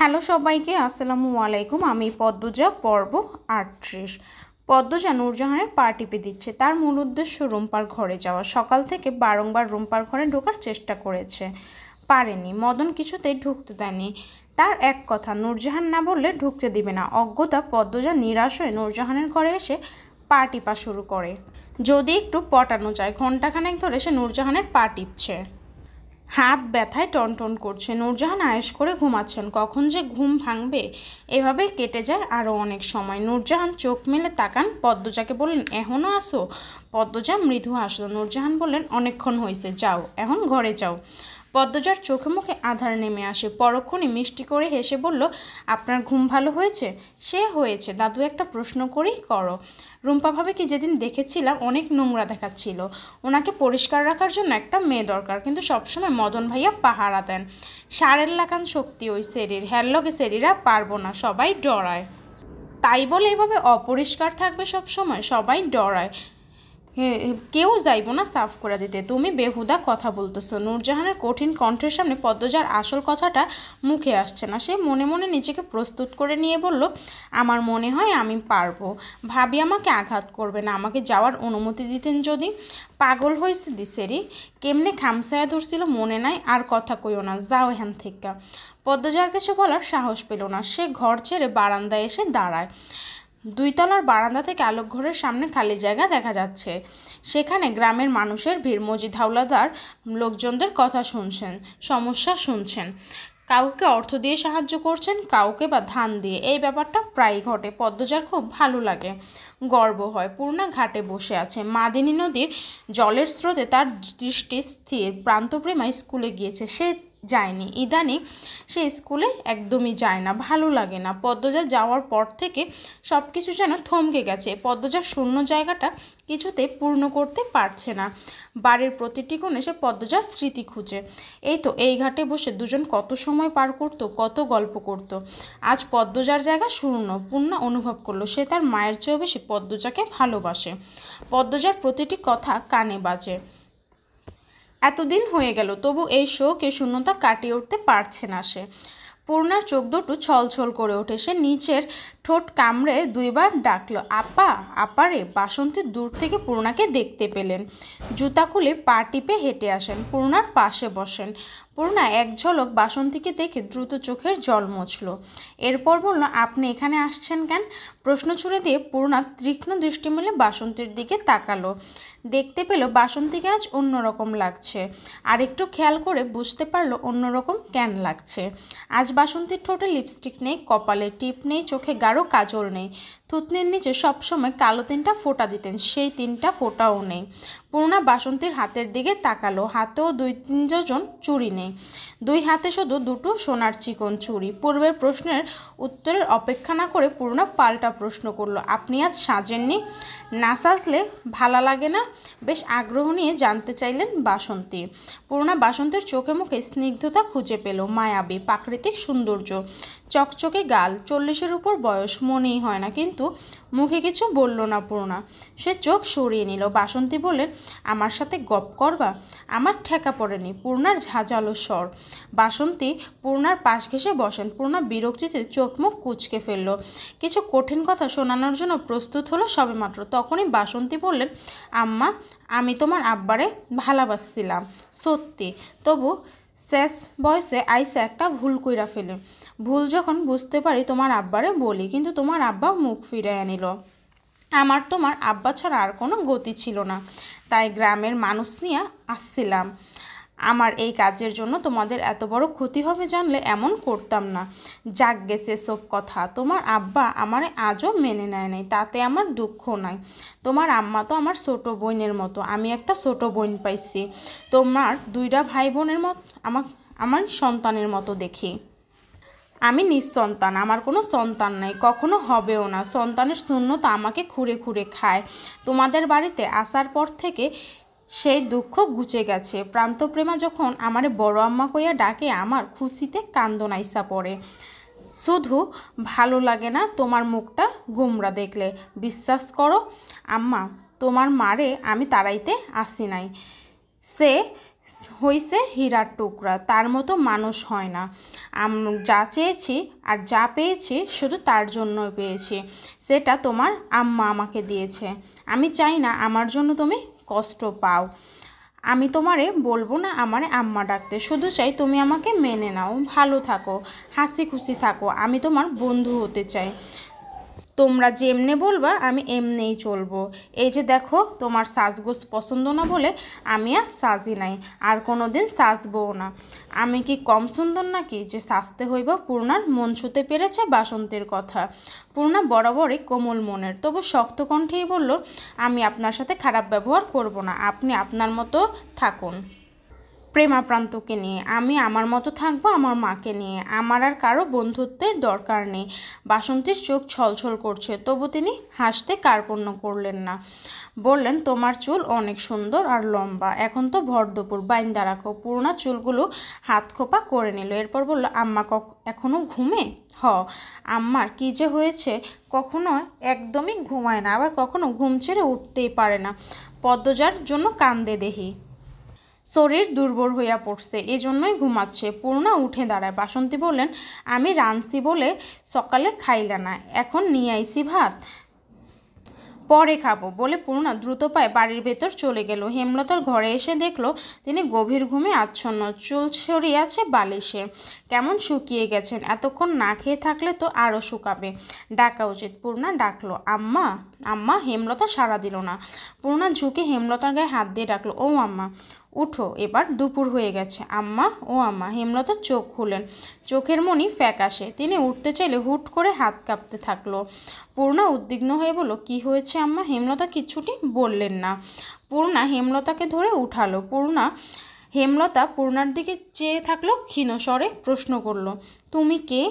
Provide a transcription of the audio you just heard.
Hello সবাইকে, আসসালামু আলাইকুম। আমি পদ্মজা, পর্ব 38। পদ্মজা নূরজাহানের পা টিপে দিচ্ছে। তার মূল উদ্দেশ্য রুম্পার ঘরে যাওয়া। সকাল থেকে বারংবার রুম্পার ঘরে ঢোকার চেষ্টা করেছে, পারেনি। মদন কিছুতেই ঢুকতে দেয়নি। তার এক কথা, নূরজাহান না বললে ঢুকতে দিবে না। অজ্ঞতা পদ্মজা নিরাশ হয়ে নূরজাহানের ঘরে এসে পা টিপা শুরু করে। যদি একটু পটানো যায়। ঘণ্টাখানেক ধরে সে নূরজাহানের পা টিপছে। হাত ব্যথায় টনটন করছে। নূরজাহান আয়েশ করে ঘুমাচ্ছেন। কখন যে ঘুম ভাঙবে, এভাবেই কেটে যায় আরও অনেক সময়। নূরজাহান চোখ মেলে তাকান। পদ্মজাকে বললেন, এখনও আসো? পদ্মজা মৃদু হাসল। নূরজাহান বললেন, অনেকক্ষণ হয়েছে, যাও, এখন ঘরে যাও। পদ্মজার চোখে মুখে আধার নেমে আসে। পরক্ষণে মিষ্টি করে হেসে বলল, আপনার ঘুম ভালো হয়েছে? সে হয়েছে। দাদু, একটা প্রশ্ন করেই করো। রুম্পা ভাবিকে যেদিন দেখেছিলাম অনেক নোংরা দেখাচ্ছিল। ওনাকে পরিষ্কার রাখার জন্য একটা মেয়ে দরকার, কিন্তু সবসময় মদন ভাইয়া পাহারা দেন। সারের লাগান শক্তি ওই সেরির। হ্যারলগে সেরিরা পারবো না, সবাই ডরায়। তাই বলে এভাবে অপরিষ্কার থাকবে সব সময়? সবাই ডরায়, কেউ যাইব না সাফ করে দিতে। তুমি বেহুদা কথা বলতেছো। নূরজাহানের কঠিন কণ্ঠের সামনে পদ্মজার আসল কথাটা মুখে আসছে না। সে মনে মনে নিজেকে প্রস্তুত করে নিয়ে বলল, আমার মনে হয় আমি পারবো। ভাবি আমাকে আঘাত করবে না। আমাকে যাওয়ার অনুমতি দিতেন যদি। পাগল হয়েছে দিশেরি, কেমনে খামসায়া ধরছিল মনে নাই। আর কথা কইও না, যাও এখান থেকে। পদ্মজার কিছু বলার সাহস পেল না। সে ঘর ছেড়ে বারান্দায় এসে দাঁড়ায়। 2 তলার বারান্দা থেকে আলোকঘরের সামনে খালি জায়গা দেখা যাচ্ছে। সেখানে গ্রামের মানুষের ভিড়। মজিদ হাওলাদার লোকজনদের কথা শুনছেন, সমস্যা শুনছেন। কাউকে অর্থ দিয়ে সাহায্য করছেন, কাউকে বা ধান দিয়ে। এই ব্যাপারটা প্রায় ঘটে। পদ্মজার খুব ভালো লাগে, গর্ব হয়। পূর্ণা ঘাটে বসে আছে। মাদিনী নদীর জলের স্রোতে তার দৃষ্টি স্থির। প্রান্তপ্রেমা স্কুলে গিয়েছে, সে যায়নি। ইদানি সে স্কুলে একদমই যায় না, ভালো লাগে না। পদ্মজা যাওয়ার পর থেকে সব কিছু যেন থমকে গেছে। পদ্মজার শূন্য জায়গাটা কিছুতে পূর্ণ করতে পারছে না। বাড়ির প্রতিটি কোণে সে পদ্মজার স্মৃতি খুঁজে। এই তো এই ঘাটে বসে দুজন কত সময় পার করতো, কত গল্প করতো। আজ পদ্মজার জায়গা শূন্য। পূর্ণা অনুভব করলো সে তার মায়ের চেয়েও বেশি পদ্মজাকে ভালোবাসে। পদ্মজার প্রতিটি কথা কানে বাজে। এতদিন হয়ে গেল, তবু এই শোক, এই শূন্যতা কাটিয়ে উঠতে পারছে না সে। পূর্ণার চোখ দুটো ছলছল করে ওঠে। সে নিচের ঠোঁট কামড়ে 2 বার ডাকলো, আপা, আপারে। বাসন্তী দূর থেকে পূর্ণাকে দেখতে পেলেন। জুতা খুলে পা টিপে হেঁটে আসেন, পূর্ণার পাশে বসেন। পূর্ণা এক ঝলক বাসন্তীকে দেখে দ্রুত চোখের জল মুছল। এরপর বলল, আপনি এখানে আসছেন কেন? প্রশ্ন ছুড়ে দিয়ে পূর্ণা তীক্ষ্ণ দৃষ্টি মেলে বাসন্তীর দিকে তাকালো। দেখতে পেল বাসন্তীকে আজ অন্যরকম লাগছে। আর একটু খেয়াল করে বুঝতে পারলো অন্যরকম কেন লাগছে। আজ বাসন্তীর ঠোঁটে লিপস্টিক নেই, কপালে টিপ নেই, চোখে গাঢ় কাজল নেই। থুতনির নিচে সবসময় কালো 3টা ফোঁটা দিতেন, সেই 3টা ফোঁটাও নেই। পূর্ণা বাসন্তীর হাতের দিকে তাকালো। হাতেও 2-3 ডজন চুড়ি নেই। 2 হাতে শুধু 2টো সোনার চিকন চুড়ি। পূর্বের প্রশ্নের উত্তরের অপেক্ষা না করে পূর্ণা পাল্টা প্রশ্ন করলো, আপনি আজ সাজেননি? না সাজলে ভালো লাগে না? বেশ আগ্রহ নিয়ে জানতে চাইলেন বাসন্তী। পূর্ণা বাসন্তীর চোখে মুখে স্নিগ্ধতা খুঁজে পেল। মায়াবী প্রাকৃতিক সৌন্দর্য, চকচকে গাল, 40-এর উপর বয়স মনেই হয় না। কিন্তু মুখে কিছু বলল না পূর্ণা। সে চোখ সরিয়ে নিল। বাসন্তী বললেন, আমার সাথে গপ করবা? আমার ঠেকা পড়েনি। পূর্ণার ঝাঁঝালো স্বর। বাসন্তী পূর্ণার পাশ ঘেঁষে বসেন। পূর্ণা বিরক্তিতে চোখ মুখ কুঁচকে ফেলল। কিছু কঠিন কথা শোনানোর জন্য প্রস্তুত হলো সবেমাত্র। তখনই বাসন্তী বললেন, আম্মা, আমি তোমার আব্বারে ভালোবাসছিলাম সত্যি, তবু শেষ বয়সে আইসে একটা ভুল কইরা ফেলে। ভুল যখন বুঝতে পারি তোমার আব্বারে বলি, কিন্তু তোমার আব্বা মুখ ফিরাইয়া নিল। আমার তোমার আব্বা ছাড়া আর কোনো গতি ছিল না, তাই গ্রামের মানুষ নিয়ে আসছিলাম। আমার এই কাজের জন্য তোমাদের এত বড় ক্ষতি হবে জানলে এমন করতাম না। যাক গেছে সব কথা। তোমার আব্বা আমারে আজও মেনে নেয় নাই, তাতে আমার দুঃখ নাই। তোমার আম্মা তো আমার ছোট বোনের মতো। আমি একটা ছোট বোন পাইছি। তোমার 2টা ভাই বোনের মতো আমার সন্তানের মতো দেখি। আমি নিঃসন্তান, আমার কোনো সন্তান নাই, কখনো হবেও না। সন্তানের শূন্যতা আমাকে খুঁড়ে খুঁড়ে খায়। তোমাদের বাড়িতে আসার পর থেকে সেই দুঃখ ঘুচে গেছে। প্রান্তপ্রেমা যখন আমারে বড় আম্মা কইয়া ডাকে, আমার খুশিতে কান্দন আইসা পড়ে। শুধু ভালো লাগে না তোমার মুখটা গোমরা দেখলে। বিশ্বাস করো আম্মা, তোমার মারে আমি তাড়াইতে আসি নাই। সে হইছে হীরার টুকরা, তার মতো মানুষ হয় না। যা চেয়েছি আর যা পেয়েছি শুধু তার জন্যই পেয়েছি, সেটা তোমার আম্মা আমাকে দিয়েছে। আমি চাই না আমার জন্য তুমি কষ্ট পাও। আমি তোমারে বলবো না আমারে আম্মা ডাকতে, শুধু চাই তুমি আমাকে মেনে নাও, ভালো থাকো, হাসি খুশি থাকো। আমি তোমার বন্ধু হতে চাই, তোমরা যেমনে বলবা আমি এমনিই চলবো। এই যে দেখো, তোমার সাজগোজ পছন্দ না বলে আমি আর সাজি নাই, আর কোনো দিন সাজবও না। আমি কি কম সুন্দর নাকি যে সাজতে হইব? পূর্ণার মন ছুঁতে পেরেছে বাসন্তীর কথা। পূর্ণা বরাবরই কোমল মনের, তবু শক্ত কণ্ঠেই বলল, আমি আপনার সাথে খারাপ ব্যবহার করব না, আপনি আপনার মতো থাকুন প্রেমাপ্রান্তকে নিয়ে, আমি আমার মতো থাকবো আমার মাকে নিয়ে, আমার আর কারো বন্ধুত্বের দরকার নেই। বাসন্তীর চোখ ছলছল করছে, তবু তিনি হাসতে কার্পণ্য করলেন না। বললেন, তোমার চুল অনেক সুন্দর আর লম্বা, এখন তো ভর দুপুর, বাইন্দা রাখো। পূর্ণা চুলগুলো হাত খোপা করে নিল, এরপর বলল, আম্মা এখনো ঘুমে? আম্মার কি যে হয়েছে, কখনো একদমই ঘুমায় না, আবার কখনো ঘুম ছেড়ে উঠতেই পারে না। পদ্মজার জন্য কান্দে দেহি, শরীর দুর্বল হইয়া পড়ছে, এজন্যই ঘুমাচ্ছে। পূর্ণা উঠে দাঁড়ায়। বাসন্তী বললেন, আমি রানছি বলে সকালে খাইলা না, এখন নিয়ে আইছি ভাত, পরে খাবো বলে পূর্ণা দ্রুত পায়ে বাড়ির ভেতর চলে গেল। হেমলতার ঘরে এসে দেখলো তিনি গভীর ঘুমে আচ্ছন্ন, চুল ছড়িয়ে আছে বালিশে, কেমন শুকিয়ে গেছেন। এতক্ষণ না খেয়ে থাকলে তো আরও শুকাবে, ডাকা উচিত। পূর্ণা ডাকলো, আম্মা আম্মা। হেমলতা সাড়া দিল না। পূর্ণা ঝুঁকে হেমলতার গায়ে হাত দিয়ে ডাকলো, ও আম্মা উঠো, এবার দুপুর হয়ে গেছে। আম্মা, ও আম্মা। হেমলতা চোখ খুলেন, চোখের মনি ফ্যাকাশে। তিনি উঠতে চাইলে হুট করে হাত কাঁপতে থাকলো। পূর্ণা উদ্বিগ্ন হয়ে বলল, কি হয়েছে আম্মা? হেমলতা কিচ্ছুটি বললেন না। পূর্ণা হেমলতাকে ধরে উঠালো। হেমলতা পূর্ণার দিকে চেয়ে থাকলো, ক্ষীণ স্বরে প্রশ্ন করলো, তুমি কে?